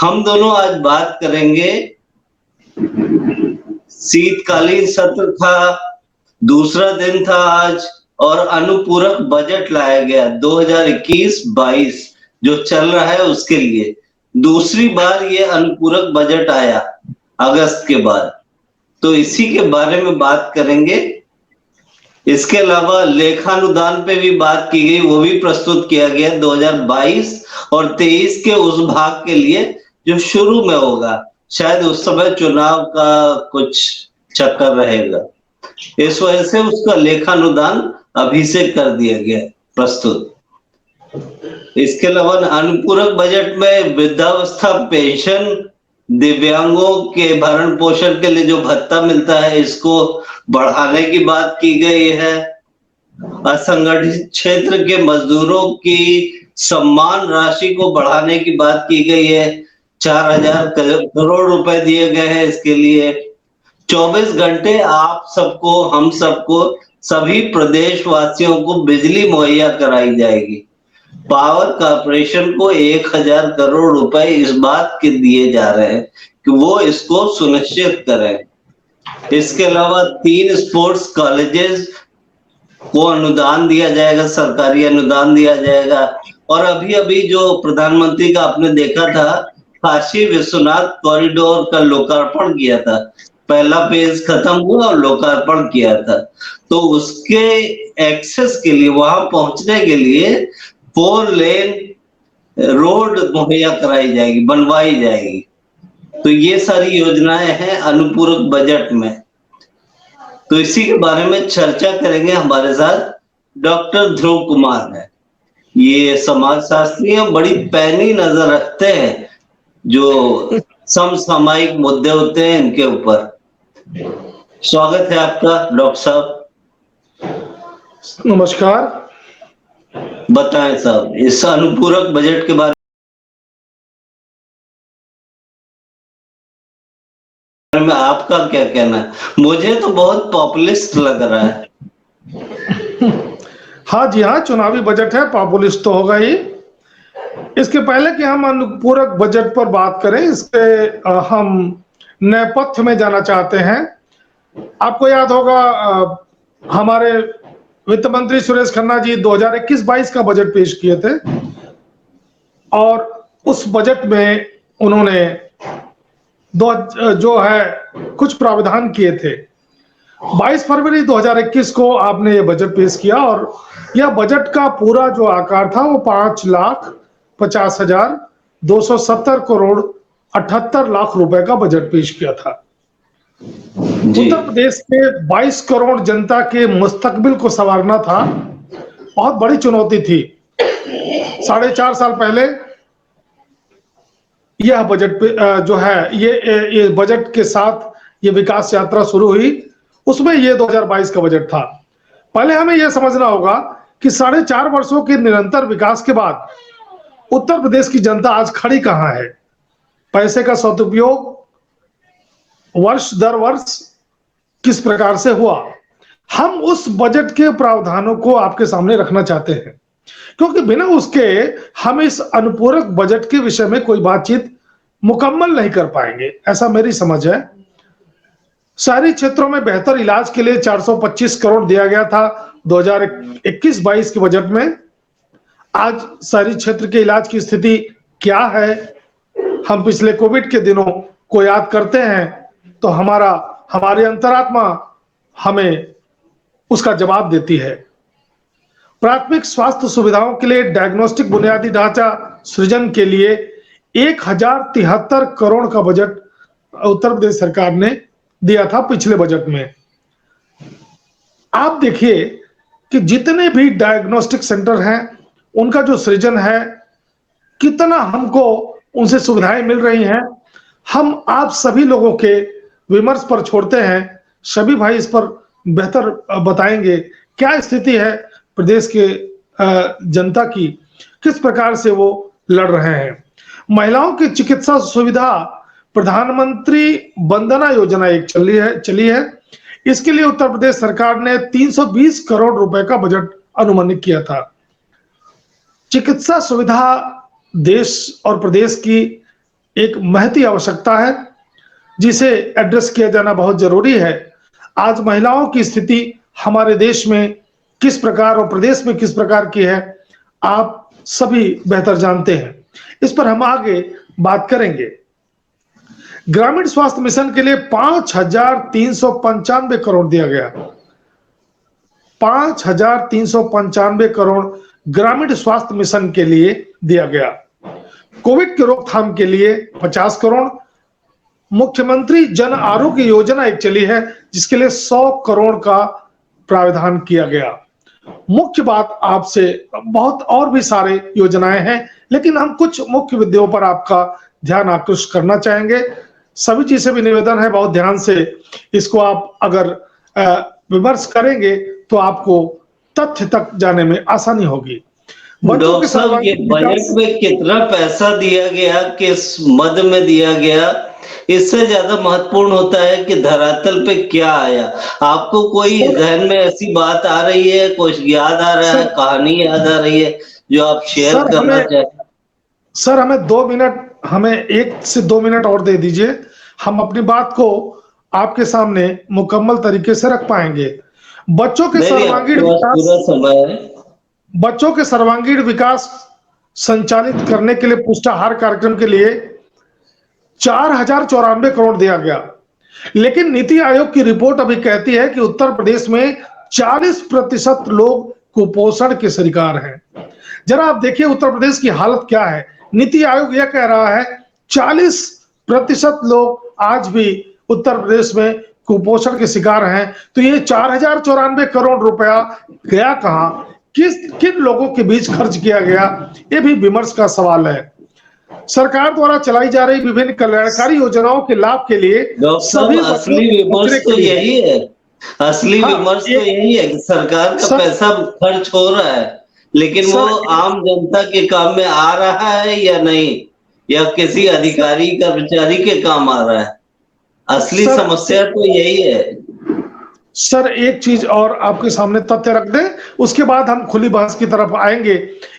हम दोनों आज बात करेंगे। शीतकालीन सत्र था, दूसरा दिन था आज, और अनुपूरक बजट लाया गया 2021-22 जो चल रहा है उसके लिए। दूसरी बार ये अनुपूरक बजट आया अगस्त के बाद, तो इसी के बारे में बात करेंगे। इसके अलावा लेखानुदान पे भी बात की गई, वो भी प्रस्तुत किया गया 2022 और 23 के उस भाग के लिए जो शुरू में होगा। शायद उस समय चुनाव का कुछ चक्कर रहेगा, इस वजह से उसका लेखानुदान अभी से कर दिया गया प्रस्तुत। इसके अलावा अनुपूरक बजट में वृद्धावस्था पेंशन, दिव्यांगों के भरण पोषण के लिए जो भत्ता मिलता है इसको बढ़ाने की बात की गई है। असंगठित क्षेत्र के मजदूरों की सम्मान राशि को बढ़ाने की बात की गई है। 4000 करोड़ रुपए दिए गए हैं इसके लिए। 24 घंटे आप सबको, हम सबको, सभी प्रदेशवासियों को बिजली मुहैया कराई जाएगी। पावर कॉर्पोरेशन को 1000 करोड़ रुपए इस बात के दिए जा रहे हैं कि वो इसको सुनिश्चित करें। इसके अलावा 3 स्पोर्ट्स कॉलेजेस को अनुदान दिया जाएगा, सरकारी अनुदान दिया जाएगा। और अभी अभी जो प्रधानमंत्री का आपने देखा था, काशी विश्वनाथ कॉरिडोर का लोकार्पण किया था, पहला फेज खत्म हुआ और लोकार्पण किया था। तो उसके एक्सेस के लिए, वहां पहुंचने के लिए 4 लेन रोड मुहैया कराई जाएगी, बनवाई जाएगी। तो ये सारी योजनाएं हैं अनुपूरक बजट में। तो इसी के बारे में चर्चा करेंगे। हमारे साथ डॉक्टर ध्रुव कुमार है। ये समाजशास्त्री हैं, बड़ी पैनी नजर रखते हैं जो समसामयिक मुद्दे होते हैं इनके ऊपर। स्वागत है आपका डॉक्टर साहब। नमस्कार। बताएं साहब, इस अनुपूरक बजट के बारे में आपका क्या कहना है? मुझे तो बहुत पॉपुलिस्ट लग रहा है। हाँ जी हाँ, चुनावी बजट है, पॉपुलिस्ट तो होगा ही। इसके पहले कि हम अनुपूरक बजट पर बात करें, इसके हम नेपथ्य में जाना चाहते हैं। आपको याद होगा हमारे वित्त मंत्री सुरेश खन्ना जी 2021-22 का बजट पेश किए थे और उस बजट में उन्होंने जो है कुछ प्रावधान किए थे। 22 फरवरी 2021 को आपने ये बजट पेश किया और यह बजट का पूरा जो आकार था वो 5,50,270 करोड़ 78 लाख रुपए का बजट पेश किया था। उत्तर प्रदेश के 22 करोड़ जनता के मुस्तकबिल को संवारना था, बहुत बड़ी चुनौती थी। 4.5 साल पहले यह बजट जो है ये बजट के साथ ये विकास यात्रा शुरू हुई, उसमें ये 2022 का बजट था। पहले हमें यह समझना होगा कि 4.5 वर्षों के निरंतर विकास के बाद उत्तर प्रदेश की जनता आज खड़ी कहां है। पैसे का सदुपयोग वर्ष दर वर्ष किस प्रकार से हुआ, हम उस बजट के प्रावधानों को आपके सामने रखना चाहते हैं, क्योंकि बिना उसके हम इस अनुपूरक बजट के विषय में कोई बातचीत मुकम्मल नहीं कर पाएंगे, ऐसा मेरी समझ है। शहरी क्षेत्रों में बेहतर इलाज के लिए 425 करोड़ दिया गया था 2021-22 के बजट में। आज शहरी क्षेत्र के इलाज की स्थिति क्या है? हम पिछले कोविड के दिनों को याद करते हैं तो हमारी अंतरात्मा हमें उसका जवाब देती है। प्राथमिक स्वास्थ्य सुविधाओं के लिए डायग्नोस्टिक बुनियादी ढांचा सृजन के लिए 1073 करोड़ का बजट उत्तर प्रदेश सरकार ने दिया था पिछले बजट में। आप देखिए कि जितने भी डायग्नोस्टिक सेंटर हैं उनका जो सृजन है, कितना हमको उनसे सुविधाएं मिल रही हैं। हम आप सभी लोगों के विमर्श पर छोड़ते हैं, सभी भाई इस पर बेहतर बताएंगे क्या स्थिति है प्रदेश के जनता की, किस प्रकार से वो लड़ रहे हैं। महिलाओं की चिकित्सा सुविधा प्रधानमंत्री वंदना योजना एक चली है। इसके लिए उत्तर प्रदेश सरकार ने 320 करोड़ रुपए का बजट अनुमानित किया था। चिकित्सा सुविधा देश और प्रदेश की एक महती आवश्यकता है जिसे एड्रेस किया जाना बहुत जरूरी है। आज महिलाओं की स्थिति हमारे देश में किस प्रकार और प्रदेश में किस प्रकार की है, आप सभी बेहतर जानते हैं। इस पर हम आगे बात करेंगे। ग्रामीण स्वास्थ्य मिशन के लिए 5,395 करोड़ दिया गया। 5,395 करोड़ ग्रामीण स्वास्थ्य मिशन के लिए दिया गया। कोविड की रोकथाम के लिए 50 करोड़। मुख्यमंत्री जन आरोग्य योजना एक चली है जिसके लिए 100 करोड़ का प्रावधान किया गया। मुख्य बात आपसे, बहुत और भी सारे योजनाएं हैं, लेकिन हम कुछ मुख्य मुद्दों पर आपका ध्यान आकृष्ट करना चाहेंगे। सभी जी से भी निवेदन है, बहुत ध्यान से इसको आप अगर विमर्श करेंगे तो आपको तथ्य तक जाने में आसानी होगी। डॉक्टर साहब, ये बजट में कितना पैसा दिया गया, किस मद में दिया गया, इससे ज्यादा महत्वपूर्ण होता है कि धरातल पे क्या आया। आपको कोई जहन में ऐसी बात आ रही है, कुछ याद आ रहा है, कहानी याद आ रही है जो आप शेयर करना चाहें? सर, हमें 2 मिनट, हमें 1 से 2 मिनट और दे दीजिए, हम अपनी बात को आपके सामने मुकम्मल तरीके से रख पाएंगे। बच्चों के सर्वांगीण विकास संचालित करने के लिए पुष्टाहार कार्यक्रम के लिए 4,094 करोड़ दिया गया। लेकिन नीति आयोग की रिपोर्ट अभी कहती है कि उत्तर प्रदेश में 40% लोग कुपोषण के शिकार हैं। जरा आप देखिए उत्तर प्रदेश की हालत क्या है। नीति आयोग यह कह रहा है 40% लोग आज भी उत्तर प्रदेश में कुपोषण के शिकार हैं। तो ये 4,094 करोड़ रुपया गया कहां, किन लोगों के बीच खर्च किया गया, ये भी विमर्श का सवाल है। सरकार द्वारा चलाई जा रही विभिन्न कल्याणकारी योजनाओं के लाभ के लिए सभी असली विमर्श तो यही है, असली विमर्श तो यही है कि सरकार का पैसा खर्च हो रहा है, लेकिन वो आम जनता के काम में आ रहा है या नहीं, या किसी अधिकारी कर्मचारी के काम आ रहा है। असली समस्या तो यही है। सर, एक चीज और आपके सामने तथ्य रख दें, उसके बाद हम खुली बहस की तरफ आएंगे।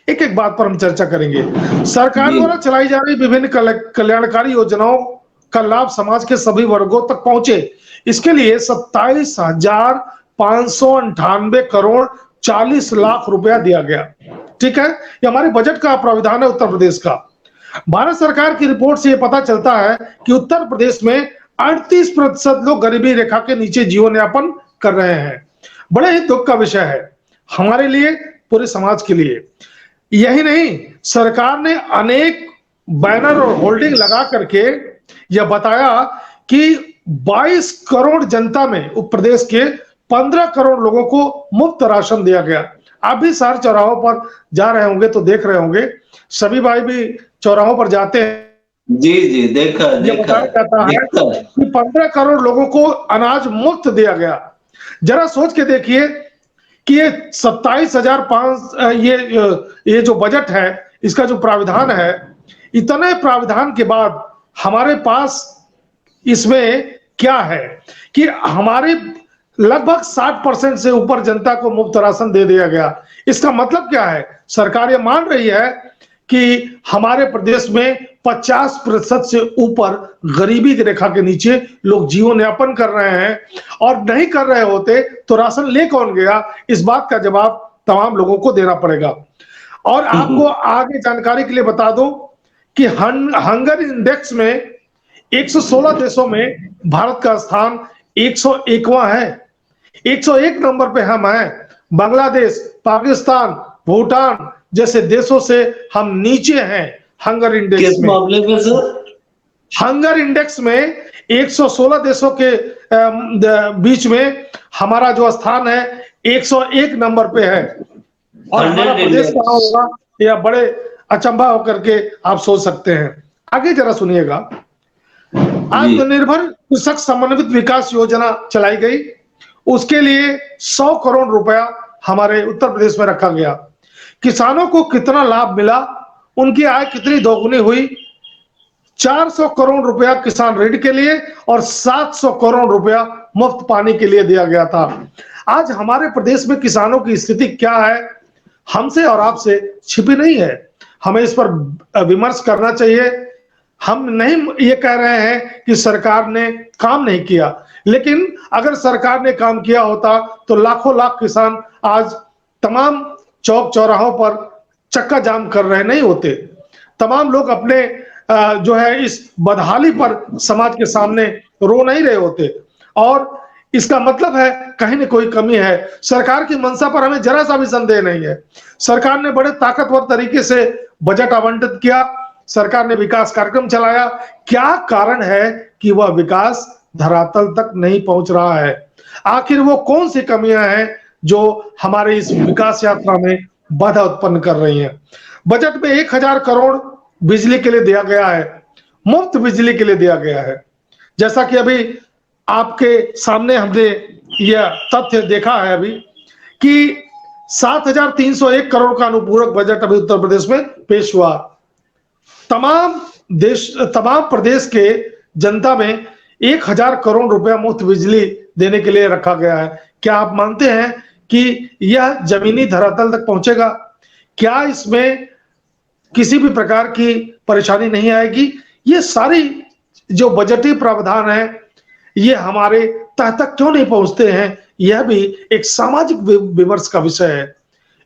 एक एक बात पर हम चर्चा करेंगे। सरकार द्वारा चलाई जा रही विभिन्न कल्याणकारी योजनाओं का लाभ समाज के सभी वर्गों तक पहुंचे, इसके लिए 27,598 करोड़ 40 लाख रुपया दिया गया। ठीक है, ये हमारे बजट का प्रावधान है उत्तर प्रदेश का। भारत सरकार की रिपोर्ट से यह पता चलता है कि उत्तर प्रदेश में 38% लोग गरीबी रेखा के नीचे जीवन यापन कर रहे हैं। बड़े ही दुख का विषय है हमारे लिए, पूरे समाज के लिए। यही नहीं, सरकार ने अनेक बैनर और होल्डिंग लगा करके यह बताया कि 22 करोड़ जनता में उत्तर प्रदेश के 15 करोड़ लोगों को मुफ्त राशन दिया गया। आप भी शहर चौराहों पर जा रहे होंगे तो देख रहे होंगे, सभी भाई भी चौराहों पर जाते हैं। जी, देखा जाता है कि 15 करोड़ लोगों को अनाज मुफ्त दिया गया। जरा सोच के देखिए कि ये 27,500 ये जो बजट है, इसका जो प्राविधान है, इतने प्राविधान के बाद हमारे पास इसमें क्या है कि हमारे लगभग 60% से ऊपर जनता को मुफ्त राशन दे दिया गया। इसका मतलब क्या है? सरकार ये मान रही है कि हमारे प्रदेश में 50% से ऊपर गरीबी की रेखा के नीचे लोग जीवन यापन कर रहे हैं, और नहीं कर रहे होते तो राशन ले कौन गया, इस बात का जवाब तमाम लोगों को देना पड़ेगा। और आपको आगे जानकारी के लिए बता दूं कि हंगर इंडेक्स में 116 देशों में भारत का स्थान 101वां है। 101 नंबर पे हम हैं। बांग्लादेश, पाकिस्तान, भूटान जैसे देशों से हम नीचे हैं हंगर इंडेक्स में। किस मामले में सर? हंगर इंडेक्स में 116 देशों के बीच में हमारा जो स्थान है 101 नंर पे है। और हमारा प्रदेश कहाँ होगा, या बड़े अचंभा होकर के आप सोच सकते हैं। आगे जरा सुनिएगा। आत्मनिर्भर कृषक समन्वित विकास योजना चलाई गई, उसके लिए 100 करोड़ रुपया हमारे उत्तर प्रदेश में रखा गया। किसानों को कितना लाभ मिला, उनकी आय कितनी दोगुनी हुई? 400 करोड़ रुपया किसान ऋण के लिए और 700 करोड़ रुपया मुफ्त पानी के लिए दिया गया था। आज हमारे प्रदेश में किसानों की स्थिति क्या है, हमसे और आपसे छिपी नहीं है। हमें इस पर विमर्श करना चाहिए। हम नहीं ये कह रहे हैं कि सरकार ने काम नहीं किया, लेकिन अगर सरकार ने काम किया होता तो लाखों लाख किसान आज तमाम चौक चौराहों पर चक्का जाम कर रहे नहीं होते। तमाम लोग अपने जो है इस बदहाली पर समाज के सामने रो नहीं रहे होते। और इसका मतलब है कहीं न कोई कमी है। सरकार की मंशा पर हमें जरा सा भी संदेह नहीं है। सरकार ने बड़े ताकतवर तरीके से बजट आवंटित किया, सरकार ने विकास कार्यक्रम चलाया। क्या कारण है कि वह विकास धरातल तक नहीं पहुंच रहा है? आखिर वो कौन सी कमियां हैं जो हमारे इस विकास यात्रा में बाधा उत्पन्न कर रही हैं? बजट में 1000 करोड़ बिजली के लिए दिया गया है, मुफ्त बिजली के लिए दिया गया है। जैसा कि अभी आपके सामने हमने यह तथ्य देखा है अभी कि 7301 करोड़ का अनुपूरक बजट अभी उत्तर प्रदेश में पेश हुआ। तमाम प्रदेश के जनता में 1000 करोड़ रुपया मुफ्त बिजली देने के लिए रखा गया है। क्या आप मानते हैं कि यह जमीनी धरातल तक पहुंचेगा? क्या इसमें किसी भी प्रकार की परेशानी नहीं आएगी? ये सारी जो बजटीय प्रावधान है ये हमारे तह तक क्यों नहीं पहुंचते हैं? यह भी एक सामाजिक विमर्श का विषय है।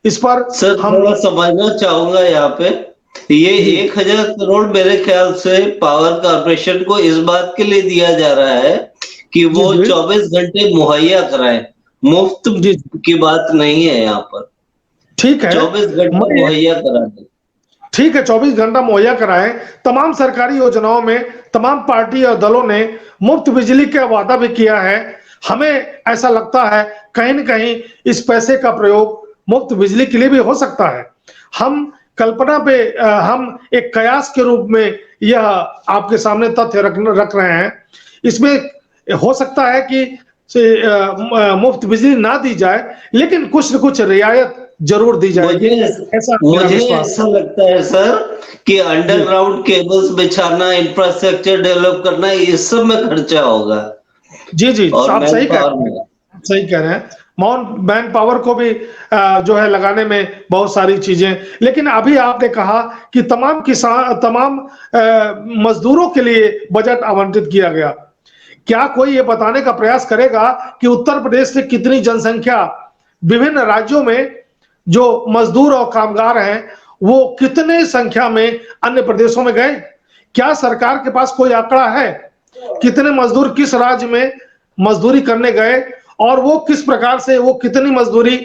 इस पर सर हम थोड़ा समझना चाहूंगा यहाँ पे, ये 1000 करोड़ मेरे ख्याल से पावर कॉर्पोरेशन को इस बात के लिए दिया जा रहा है कि वो 24 घंटे मुहैया कराए, मुफ्त की बात नहीं है यहाँ पर। ठीक है, 24 घंटे मुहैया करा दें। ठीक है, 24 घंटा मुहैया कराएं। तमाम सरकारी योजनाओं में तमाम पार्टी और दलों ने मुफ्त बिजली का वादा भी किया है। हमें ऐसा लगता है कहीं न कहीं इस पैसे का प्रयोग मुफ्त बिजली के लिए भी हो सकता है। हम कल्पना पे हम एक कयास के रूप में यह आपके सामने तथ्य रख रहे हैं। इसमें हो सकता है कि मुफ्त बिजली ना दी जाए, लेकिन कुछ न कुछ रियायत जरूर दी जाएगी। मुझे ऐसा लगता है सर कि अंडरग्राउंड केबल्स बिछाना, इंफ्रास्ट्रक्चर डेवलप करना, इस सब में खर्चा होगा। जी जी, आप सही कह रहे हैं। मैन पावर को भी जो है लगाने में बहुत सारी चीजें, लेकिन अभी आपने कहा कि तमाम मजदूरों के लिए बजट आवंटित किया गया। क्या कोई ये बताने का प्रयास करेगा कि उत्तर प्रदेश से कितनी जनसंख्या विभिन्न राज्यों में जो मजदूर और कामगार हैं वो कितने संख्या में अन्य प्रदेशों में गए? क्या सरकार के पास कोई आंकड़ा है कितने मजदूर किस राज्य में मजदूरी करने गए और वो किस प्रकार से वो कितनी मजदूरी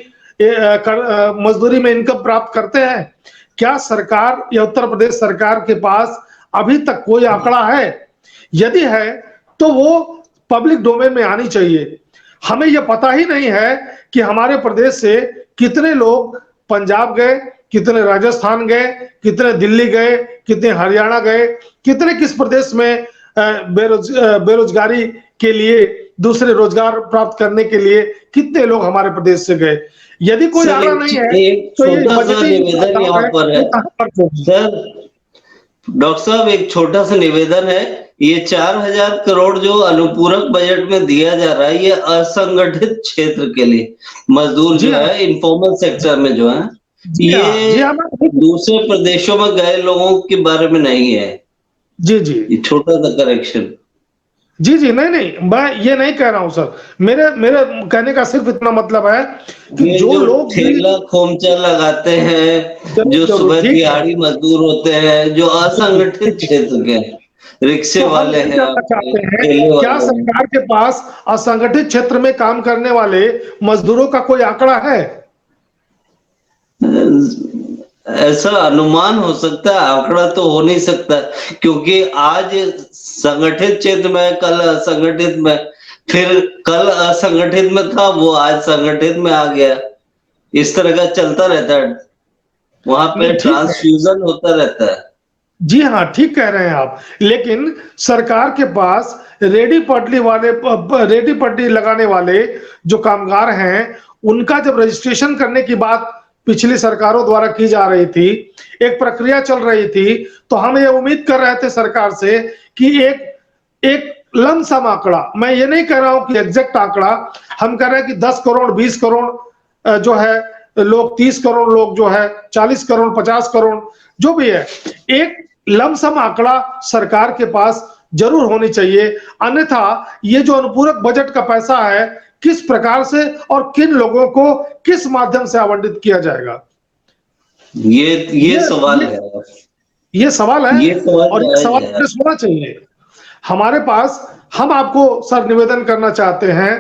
में इनकम प्राप्त करते हैं? क्या सरकार या उत्तर प्रदेश सरकार के पास अभी तक कोई आंकड़ा है? यदि है तो वो पब्लिक डोमेन में आनी चाहिए। हमें यह पता ही नहीं है कि हमारे प्रदेश से कितने लोग पंजाब गए, कितने राजस्थान गए, कितने दिल्ली गए, कितने हरियाणा गए, कितने किस प्रदेश में बेरोजगारी के लिए, दूसरे रोजगार प्राप्त करने के लिए कितने लोग हमारे प्रदेश से गए। यदि कोई आंकड़ा नहीं है तो ये निवेदन यहाँ पर है सर, डॉक्टर साहब एक छोटा सा निवेदन है, ये 4000 करोड़ जो अनुपूरक बजट में दिया जा रहा है ये असंगठित क्षेत्र के लिए मजदूर जो है इनफॉर्मल सेक्टर में जो है ये दूसरे प्रदेशों में गए लोगों के बारे में नहीं है। जी जी, ये छोटा सा करेक्शन। जी जी, नहीं मैं ये नहीं कह रहा हूं सर, मेरे कहने का सिर्फ इतना मतलब है कि जो लोग ठेला खोमचा लगाते हैं, जो सुबह दिहाड़ी मजदूर होते हैं, जो असंगठित क्षेत्र के रिक्शे वाले हैं, क्या सरकार के पास असंगठित क्षेत्र में काम करने वाले मजदूरों का कोई आंकड़ा है? ऐसा अनुमान हो सकता है, आंकड़ा तो हो नहीं सकता, क्योंकि आज संगठित क्षेत्र में, कल असंगठित में, फिर कल असंगठित में था वो आज संगठित में आ गया। इस तरह का चलता रहता है, वहां पे ट्रांसफ्यूजन होता रहता है। जी हाँ, ठीक कह रहे हैं आप, लेकिन सरकार के पास रेडी पट्टी लगाने वाले जो कामगार हैं उनका जब रजिस्ट्रेशन करने की बात पिछली सरकारों द्वारा की जा रही थी, एक प्रक्रिया चल रही थी, तो हम ये उम्मीद कर रहे थे सरकार से कि एक लमसम आंकड़ा, मैं ये नहीं कह रहा हूं कि एग्जैक्ट आंकड़ा, हम कह रहे हैं कि 10 करोड़ 20 करोड़ जो है लोग, 30 करोड़ लोग जो है, 40 करोड़ 50 करोड़ जो भी है, एक लमसम आंकड़ा सरकार के पास जरूर होनी चाहिए, अन्यथा ये जो अनुपूरक बजट का पैसा है किस प्रकार से और किन लोगों को किस माध्यम से आवंटित किया जाएगा, ये ये सवाल ये है। ये सवाल है ये सवाल और ये जायज सवाल है। एड्रेस होना चाहिए हमारे पास। हम आपको सर निवेदन करना चाहते हैं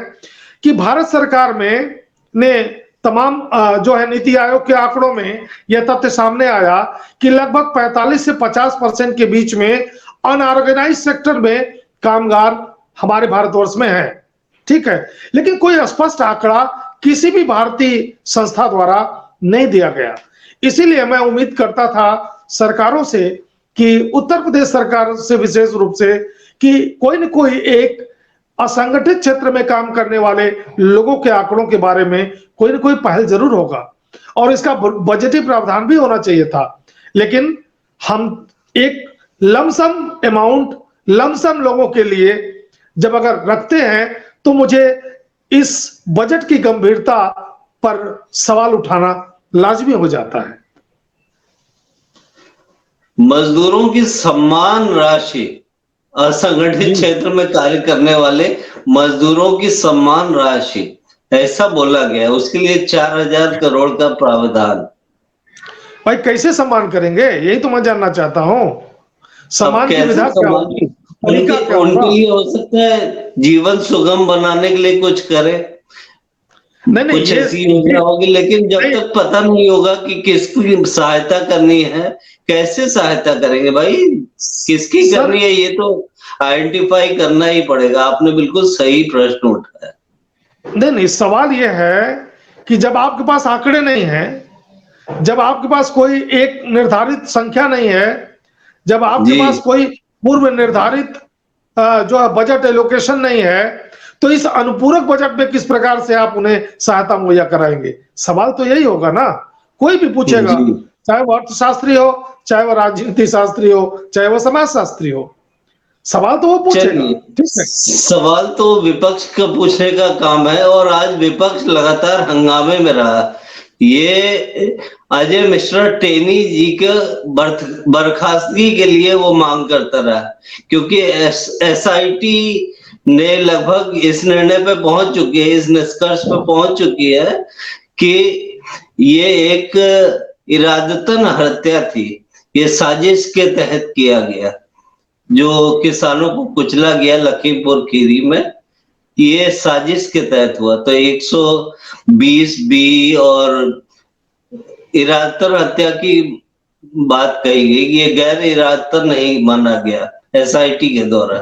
कि भारत सरकार में ने तमाम जो है नीति आयोग के आंकड़ों में यह तथ्य सामने आया कि लगभग 45 से 50% के बीच में अनऑर्गेनाइज सेक्टर में कामगार हमारे भारतवर्ष में है, ठीक है, लेकिन कोई स्पष्ट आंकड़ा किसी भी भारतीय संस्था द्वारा नहीं दिया गया। इसीलिए मैं उम्मीद करता था सरकारों से कि उत्तर प्रदेश सरकार से विशेष रूप से कि कोई न कोई एक असंगठित क्षेत्र में काम करने वाले लोगों के आंकड़ों के बारे में कोई न कोई पहल जरूर होगा और इसका बजटीय प्रावधान भी होना चाहिए था। लेकिन हम एक लमसम अमाउंट लमसम लोगों के लिए जब अगर रखते हैं तो मुझे इस बजट की गंभीरता पर सवाल उठाना लाजमी हो जाता है। मजदूरों की सम्मान राशि, असंगठित जी क्षेत्र में कार्य करने वाले मजदूरों की सम्मान राशि, ऐसा बोला गया है। उसके लिए 4,000 करोड़ का प्रावधान। भाई कैसे सम्मान करेंगे, यही तो मैं जानना चाहता हूं। अब सम्मान की कैसे विधा क्या सम्मान, होगी, तरीका उनके क्या उनके होगा? लिए हो सकता है जीवन सुगम बनाने के लिए कुछ करे, नहीं नहीं कुछ ये ऐसी योजना होगी, लेकिन जब नहीं, तक पता नहीं होगा कि किसकी सहायता करनी है, कैसे सहायता करेंगे भाई, किसकी सर करनी है, ये तो आइडेंटिफाई करना ही पड़ेगा। आपने बिल्कुल सही प्रश्न उठाया। नहीं नहीं सवाल ये है कि जब आपके पास आंकड़े नहीं है, जब आपके पास कोई एक निर्धारित संख्या नहीं है, जब आपके जी पास कोई पूर्व निर्धारित जो है बजट एलोकेशन नहीं है, तो इस अनुपूरक बजट में किस प्रकार से आप उन्हें सहायता मुहैया कराएंगे? सवाल तो यही होगा ना, कोई भी पूछेगा, जी, चाहे वो अर्थशास्त्री हो, चाहे वो राजनीति शास्त्री हो, चाहे वो समाजशास्त्री हो, सवाल तो वो पूछेगा। चलिए, ठीक है। सवाल तो विपक्ष का पूछने का काम है, और आज विपक्ष लगातार हंगामे में रहा। ये अजय मिश्रा टेनी जी के बर्खास्तगी के लिए वो मांग करता रहा, क्योंकि एसआईटी ने लगभग इस निर्णय पे पहुंच चुकी है, इस निष्कर्ष पे पहुंच चुकी है कि ये एक इरादतन हत्या थी, ये साजिश के तहत किया गया। जो किसानों को कुचला गया लखीमपुर खीरी में, ये साजिश के तहत हुआ। तो 120 बी और इरादतन हत्या की बात कही गई, ये गैर इरादतन नहीं माना गया एसआईटी के द्वारा।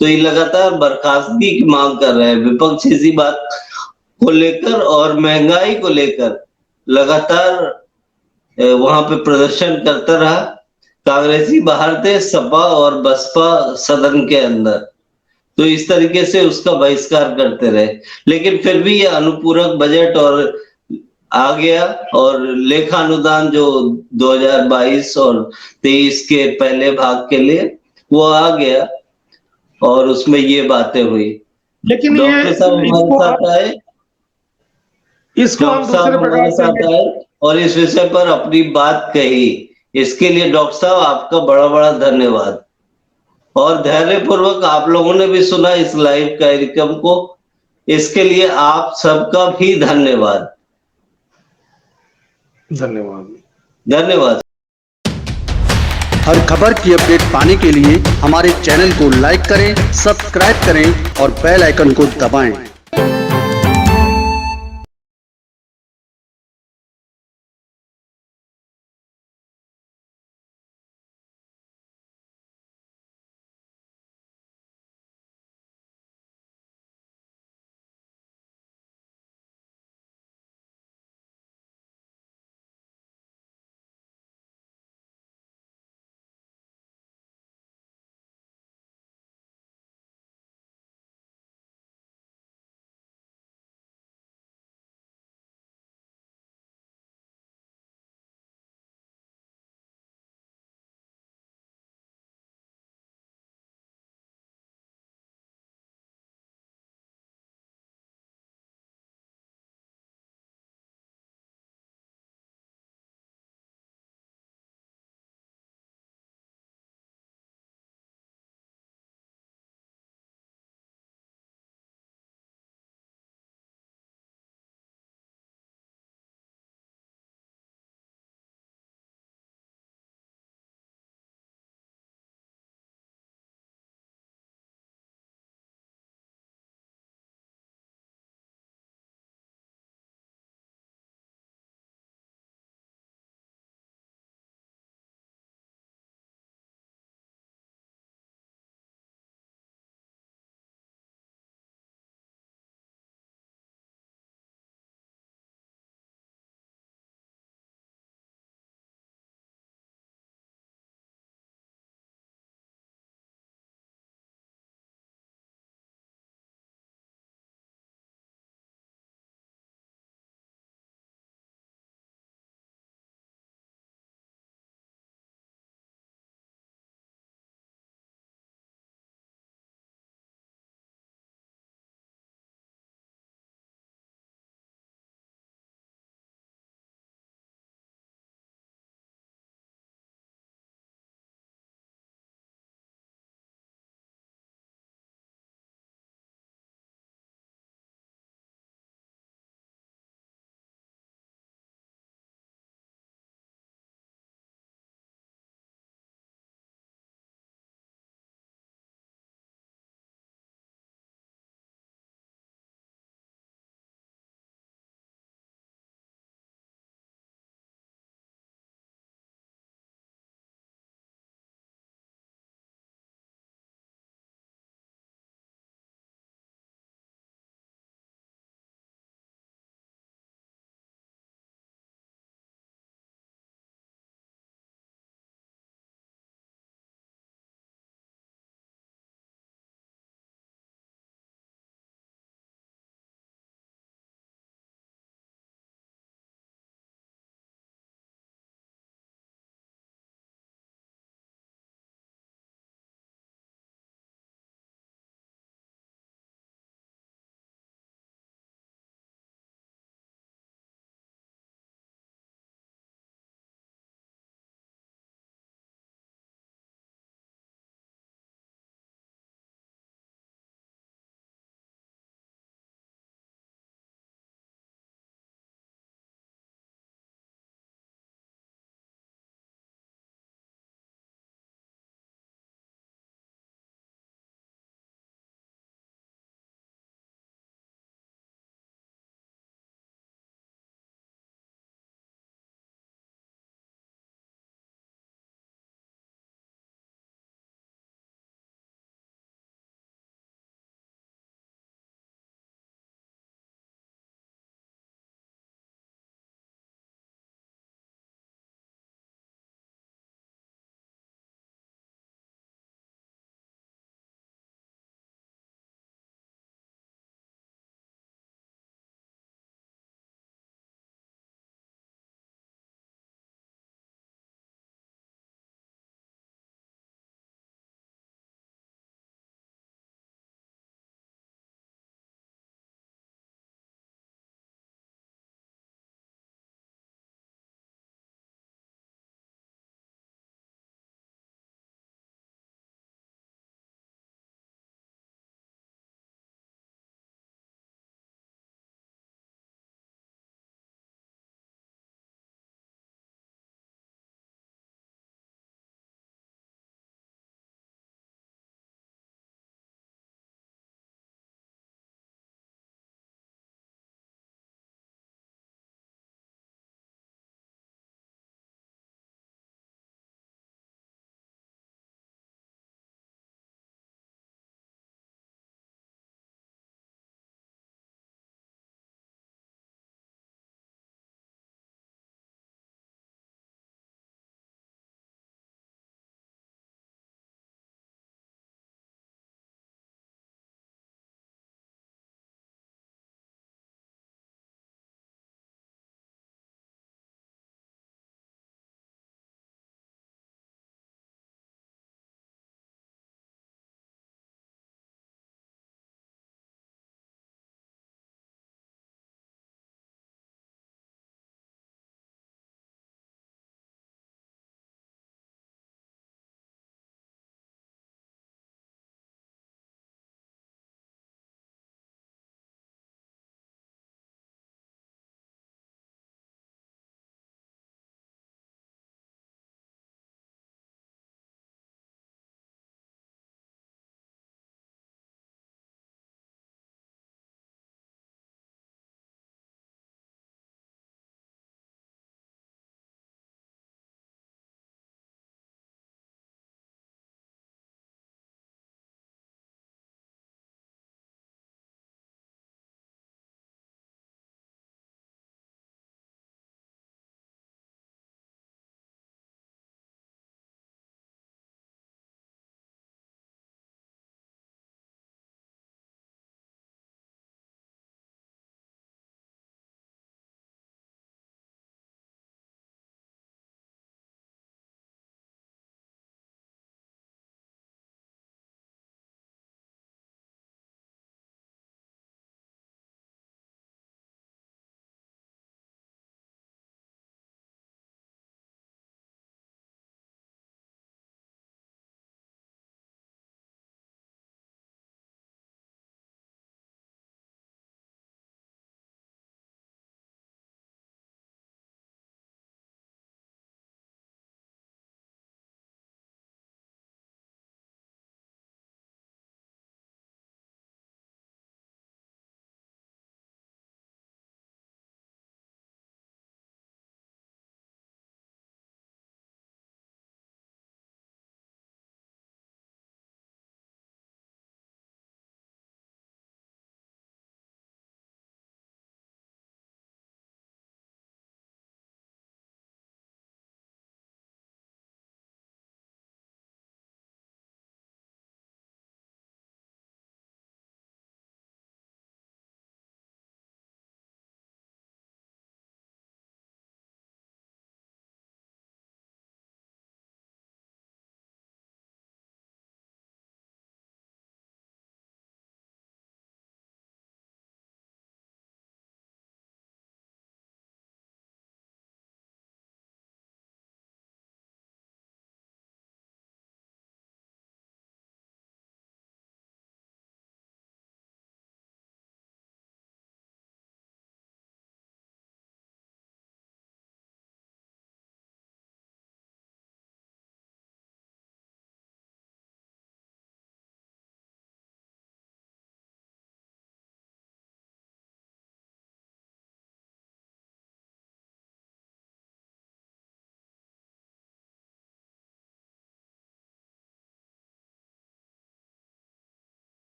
तो ये लगातार बर्खास्तगी की मांग कर रहे हैं विपक्ष इसी बात को लेकर, और महंगाई को लेकर लगातार वहां पे प्रदर्शन करता रहा। कांग्रेसी बाहर थे, सपा और बसपा सदन के अंदर, तो इस तरीके से उसका बहिष्कार करते रहे। लेकिन फिर भी ये अनुपूरक बजट और आ गया, और लेखा अनुदान जो 2022 और 23 के पहले भाग के लिए वो आ गया, और उसमें ये बातें हुई। लेकिन ये डॉक्टर साहब हमारे इसको साथ हम आए, इसको हम डॉक्टर साहब दूसरे प्रकार हमारे से साथ आए और इस विषय पर अपनी बात कही। इसके लिए डॉक्टर साहब आपका बड़ा बड़ा धन्यवाद। और धैर्यपूर्वक आप लोगों ने भी सुना इस लाइव कार्यक्रम को, इसके लिए आप सबका भी धन्यवाद। धन्यवाद। धन्यवाद। हर खबर की अपडेट पाने के लिए हमारे चैनल को लाइक करें, सब्सक्राइब करें और बेल आइकन को दबाएं।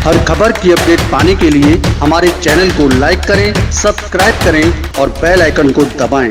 हर खबर की अपडेट पाने के लिए हमारे चैनल को लाइक करें, सब्सक्राइब करें और बेल आइकन को दबाएं।